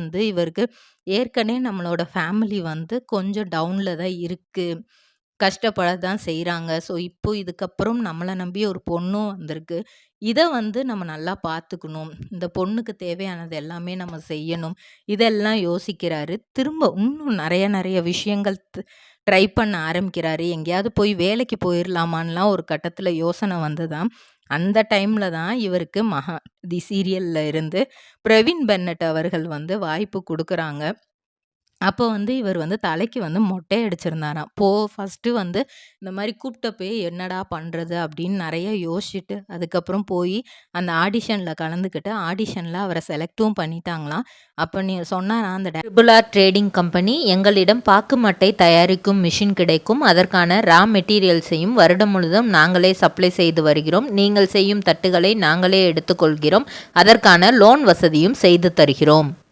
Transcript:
வந்து இவருக்கு ஏற்கனவே நம்மளோட ஃபேமிலி வந்து கொஞ்சம் டவுன்ல தான் இருக்கு. கஷ்டப்பட தான் செய்றாங்க. ஸோ, இப்போ இதுக்கப்புறம் நம்மள நம்பி ஒரு பொண்ணும் வந்திருக்கு. இத வந்து நம்ம நல்லா பார்த்துக்கணும். இந்த பொண்ணுக்கு தேவையானது எல்லாமே நம்ம செய்யணும். இதெல்லாம் யோசிக்கிறாரு. திரும்ப இன்னும் நெறைய விஷயங்கள் ட்ரை பண்ண ஆரம்பிக்கிறாரு. எங்கேயாவது போய் வேலைக்கு போயிரலாமான்லாம் ஒரு கட்டத்தில யோசனை வந்துதாம். அந்த டைம்ல தான் இவருக்கு தி சீரியல்ல இருந்து பிரவீன் பென்னட் அவர்கள் வந்து வாய்ப்பு குடுக்குறாங்க. அப்போ வந்து இவர் வந்து தலைக்கு வந்து மொட்டை அடிச்சிருந்தாராம். ஃபர்ஸ்ட்டு வந்து இந்த மாரி கூப்ட்ட போய் என்னடா பண்றது? அப்படின்னு நெறைய யோசிச்சுட்டு, அதுக்கப்புறம் போயி அந்த ஆடிஷன்ல கலந்துக்கிட்டு, ஆடிஷன்ல அவர செலக்டும் பண்ணிட்டாங்களாம். அப்ப சொன்னாராம் அந்த ட்ரிபிள் ஆர் ட்ரேடிங் கம்பெனி, எங்களிடம் பாக்கு மட்டை தயாரிக்கும் மிஷின் கிடைக்கும். அதற்கான ரா மெட்டீரியல்ஸையும் வருடம் முழுதும் நாங்களே சப்ளை செய்து வருகிறோம். நீங்கள் செய்யும் தட்டுகளை நாங்களே எடுத்துக்கொள்கிறோம். அதற்கான லோன் வசதியும் செய்து தருகிறோம்.